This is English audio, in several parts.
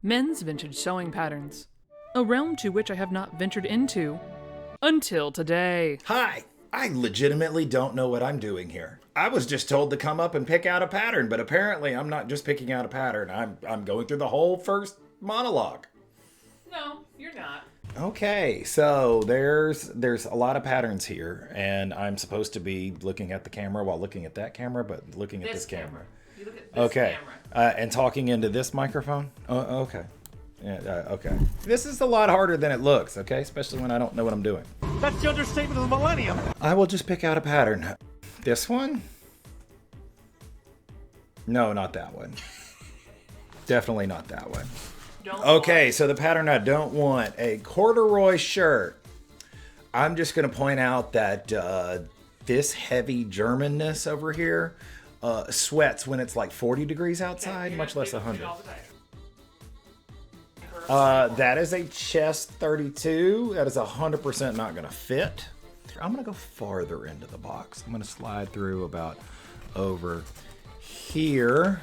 Men's vintage sewing patterns. A realm to which I have not ventured into until today. Hi, I legitimately don't know what I'm doing here. I was just told to come up and pick out a pattern, but apparently I'm not just picking out a pattern. I'm going through the whole first monologue. No, you're not. Okay, so there's a lot of patterns here, and I'm supposed to be looking at the camera while looking at that camera, but looking at this camera. You look at this camera. And talking into this microphone? Okay. Yeah, okay. This is a lot harder than it looks, okay? Especially when I don't know what I'm doing. That's the understatement of the millennium. I will just pick out a pattern. This one? No, not that one. Definitely not that one. Okay, so the pattern I don't want, a corduroy shirt. I'm just going to point out that this heavy Germanness over here sweats when it's like 40 degrees outside, much less 100. That is a chest 32. That is 100% not going to fit. I'm going to go farther into the box. I'm going to slide through about over here.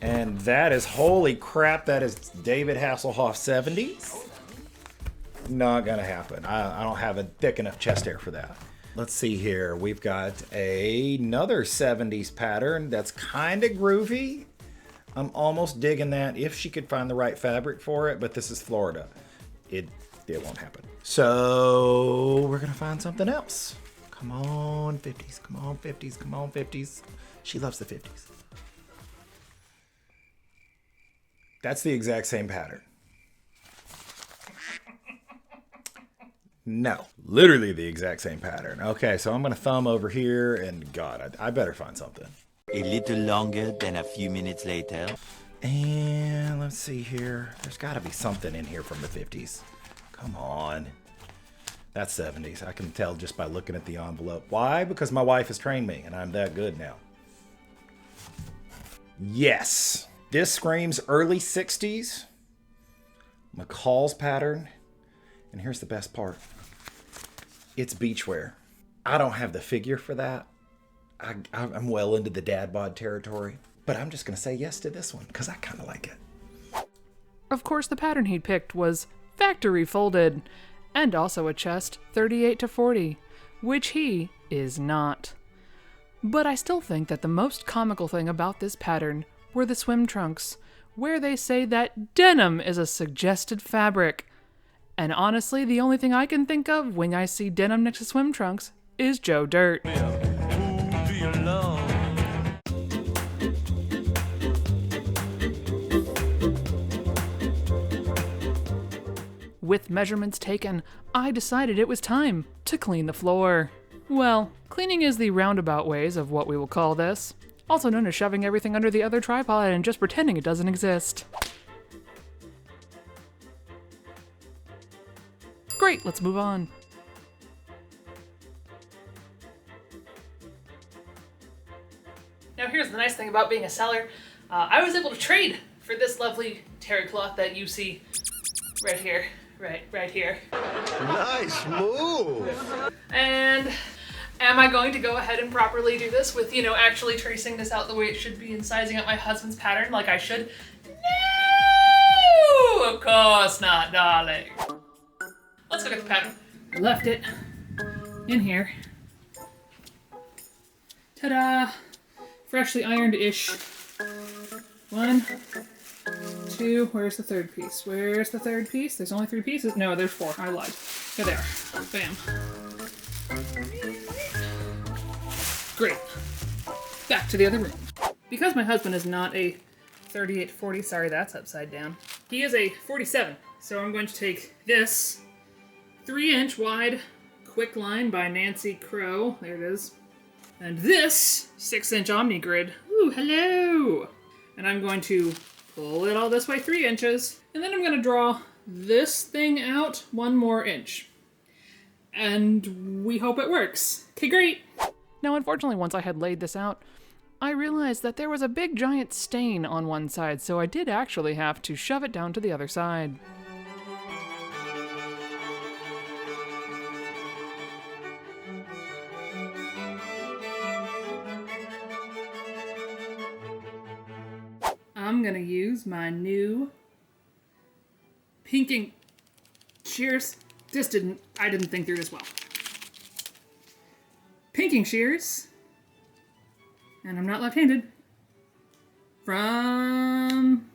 And that is, holy crap, that is David Hasselhoff 70s. Not going to happen. I don't have a thick enough chest hair for that. Let's see here. We've got another 70s pattern that's kind of groovy. I'm almost digging that if she could find the right fabric for it, but this is Florida. It won't happen. So we're going to find something else. Come on, 50s. Come on, 50s. Come on, 50s. She loves the 50s. That's the exact same pattern. No, literally the exact same pattern. Okay, so I'm going to thumb over here, and God, I better find something. A little longer than a few minutes later. And let's see here. There's got to be something in here from the 50s. Come on. That's 70s. I can tell just by looking at the envelope. Why? Because my wife has trained me, and I'm that good now. Yes. This screams early 60s. McCall's pattern. And here's the best part. It's beachwear. I don't have the figure for that. I'm well into the dad bod territory. But I'm just going to say yes to this one because I kind of like it. Of course, the pattern he picked was factory folded, and also a chest 38 to 40, which he is not. But I still think that the most comical thing about this pattern were the swim trunks, where they say that denim is a suggested fabric. And honestly, the only thing I can think of when I see denim next to swim trunks is Joe Dirt. With measurements taken, I decided it was time to clean the floor. Well, cleaning is the roundabout ways of what we will call this, also known as shoving everything under the other tripod and just pretending it doesn't exist. Great, let's move on. Now here's the nice thing about being a seller. I was able to trade for this lovely terry cloth that you see right here. Right here. Nice move. And am I going to go ahead and properly do this with, actually tracing this out the way it should be and sizing up my husband's pattern like I should? No, of course not, darling. Let's look at the pattern. I left it in here. Ta-da! Freshly ironed-ish. 1, 2, where's the third piece? Where's the third piece? There's only 3 pieces? No, there's 4. I lied. Here they are. Bam. Great. Back to the other room. Because my husband is not a 38-40, sorry, that's upside down. He is a 47, so I'm going to take this 3-inch wide quick line by Nancy Crow. There it is. And this 6-inch Omni Grid. Ooh, hello! And I'm going to pull it all this way 3 inches. And then I'm going to draw this thing out 1 more inch. And we hope it works. Okay, great! Now, unfortunately, once I had laid this out, I realized that there was a big giant stain on one side, so I did actually have to shove it down to the other side. I'm gonna use my new Pinking shears. I didn't think through this well. Pinking shears. And I'm not left-handed. From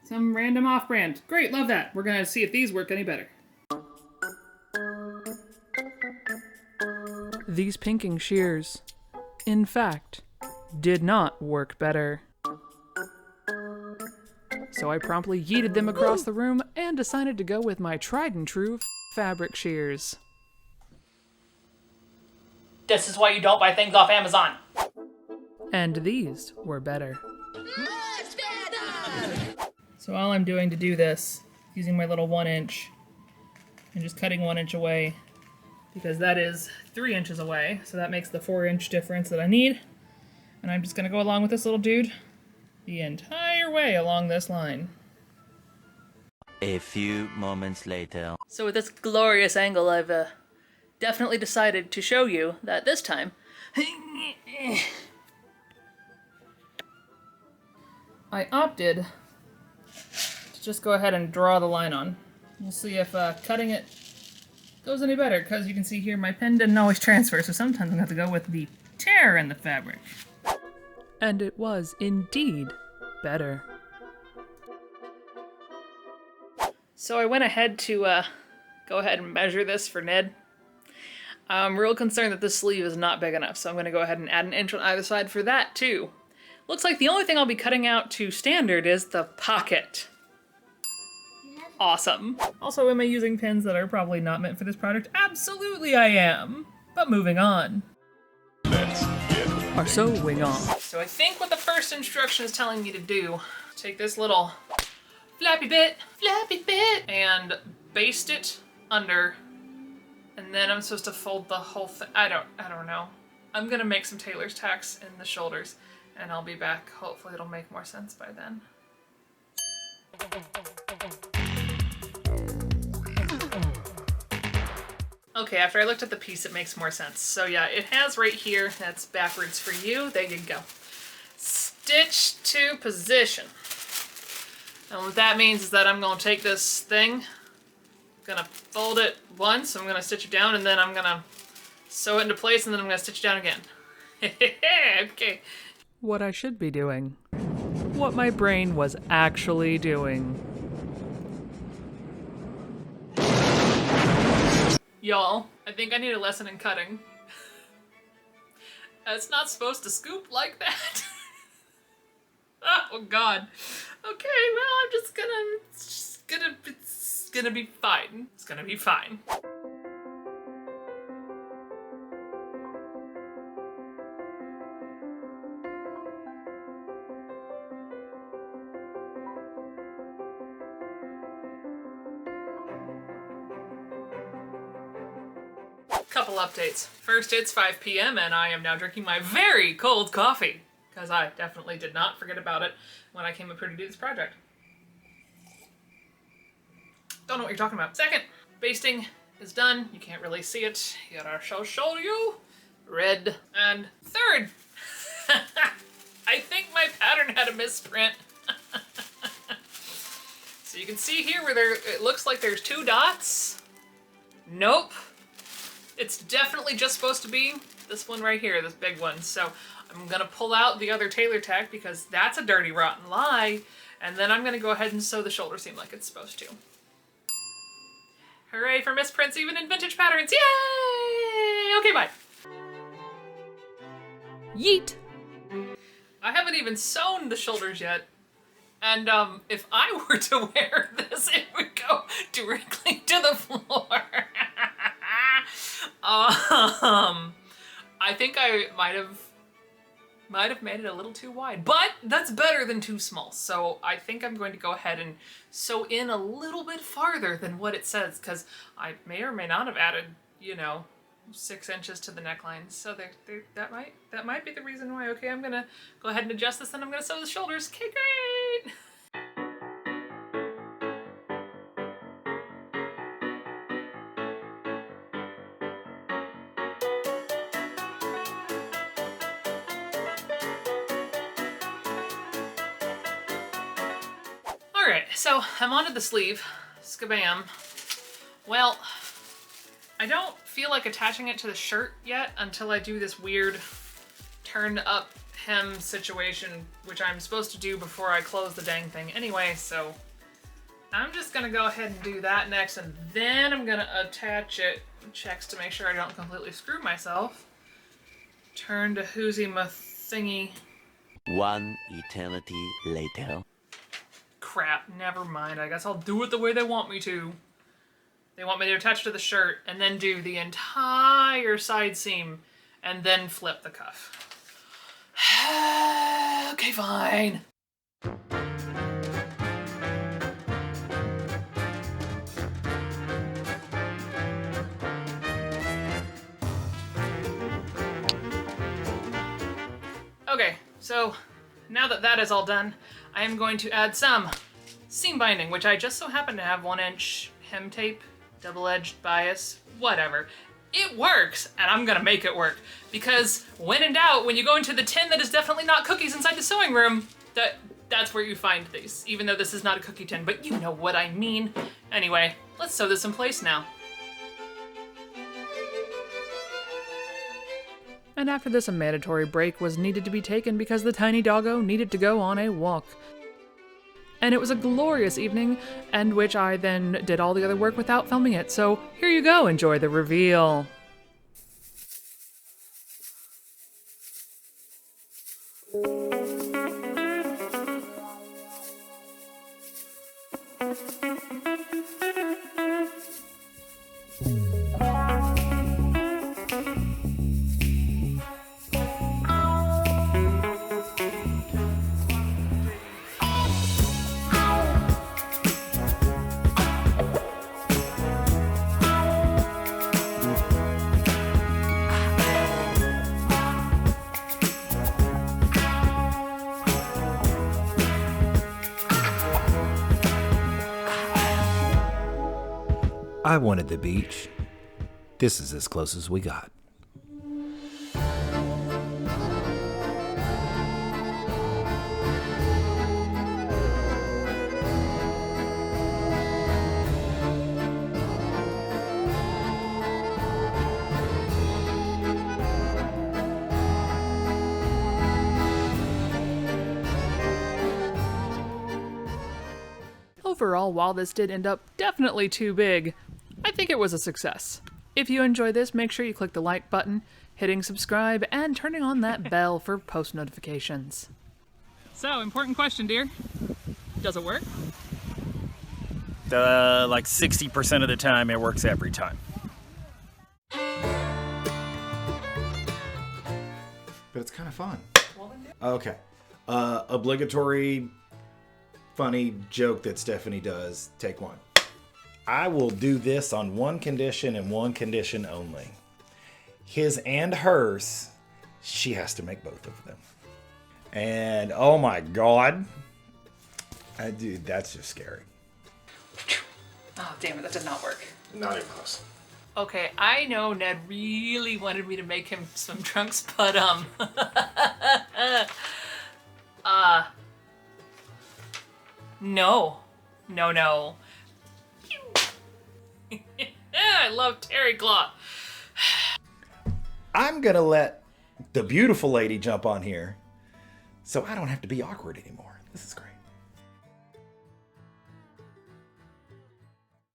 some random off-brand. Great, love that. We're gonna see if these work any better. These pinking shears, in fact, did not work better. So I promptly yeeted them across the room and decided to go with my tried and true fabric shears. This is why you don't buy things off Amazon. And these were better. Much better! So all I'm doing to do this, using my little 1 inch, and just cutting 1 inch away, because that is 3 inches away, so that makes the 4-inch difference that I need. And I'm just gonna go along with this little dude the entire way along this line. A few moments later. So with this glorious angle, I've definitely decided to show you that this time I opted to just go ahead and draw the line on. We'll see if cutting it goes any better, because you can see here my pen didn't always transfer, so sometimes I'm gonna have to go with the tear in the fabric. And it was indeed better. So I went ahead to go ahead and measure this for Ned. I'm real concerned that this sleeve is not big enough, so I'm gonna go ahead and add an inch on either side for that too. Looks like the only thing I'll be cutting out to standard is the pocket. Awesome. Also, am I using pins that are probably not meant for this product? Absolutely I am. But moving on. Our sewing on. So I think what the first instruction is telling me to do, take this little flappy bit, and baste it under, and then I'm supposed to fold the whole thing. I don't know. I'm gonna make some tailor's tacks in the shoulders, and I'll be back. Hopefully it'll make more sense by then. Okay, after I looked at the piece, it makes more sense. So yeah, it has right here, that's backwards for you, there you go. Stitch to position. And what that means is that I'm gonna take this thing, gonna fold it once, I'm gonna stitch it down, and then I'm gonna sew it into place, and then I'm gonna stitch it down again. Okay. What I should be doing. What my brain was actually doing. Y'all, I think I need a lesson in cutting. It's not supposed to scoop like that. Oh God. Okay, well, it's gonna be fine. It's gonna be fine. Couple updates. First, it's 5 p.m. and I am now drinking my very cold coffee, because I definitely did not forget about it when I came up here to do this project. Don't know what you're talking about. Second, basting is done. You can't really see it. Here I shall show you. Red. And third, I think my pattern had a misprint. So you can see here where it looks like there's 2 dots. Nope. It's definitely just supposed to be this one right here, this big one. So I'm gonna pull out the other tailor tack because that's a dirty, rotten lie. And then I'm gonna go ahead and sew the shoulder seam like it's supposed to. Hooray for misprints even in vintage patterns, yay! Okay, bye. Yeet. I haven't even sewn the shoulders yet. And if I were to wear this, it would go directly to the floor. I think I might have made it a little too wide, but that's better than too small. So I think I'm going to go ahead and sew in a little bit farther than what it says, because I may or may not have added, you know, 6 inches to the neckline. So that might be the reason why. Okay, I'm gonna go ahead and adjust this, and I'm gonna sew the shoulders. Okay, great. Alright, so I'm onto the sleeve. Skabam. Well, I don't feel like attaching it to the shirt yet until I do this weird turned up hem situation, which I'm supposed to do before I close the dang thing anyway, so I'm just gonna go ahead and do that next, and then I'm gonna attach it. Checks to make sure I don't completely screw myself. Turn to Hoosie my thingy. One eternity later. Crap, never mind. I guess I'll do it the way they want me to. They want me to attach to the shirt and then do the entire side seam and then flip the cuff. Okay, fine. Okay, so now that that is all done, I am going to add some seam binding, which I just so happen to have 1-inch hem tape, double-edged bias, whatever. It works, and I'm gonna make it work, because when in doubt, when you go into the tin that is definitely not cookies inside the sewing room, that's where you find these, even though this is not a cookie tin, but you know what I mean. Anyway, let's sew this in place now. And after this, a mandatory break was needed to be taken because the tiny doggo needed to go on a walk. And it was a glorious evening, and which I then did all the other work without filming it, so here you go, enjoy the reveal. I wanted the beach. This is as close as we got. Overall, while this did end up definitely too big, I think it was a success. If you enjoy this, make sure you click the like button, hitting subscribe, and turning on that bell for post notifications. So, important question, dear. Does it work? Like 60% of the time, it works every time. But it's kind of fun. Okay. Obligatory funny joke that Stephanie does. Take one. I will do this on one condition and one condition only. His and hers, she has to make both of them. And oh my God. Dude, that's just scary. Oh, damn it, that did not work. Not even close. Okay, I know Ned really wanted me to make him some trunks, but, no. No. I love terry cloth. I'm gonna let the beautiful lady jump on here so I don't have to be awkward anymore. This is great.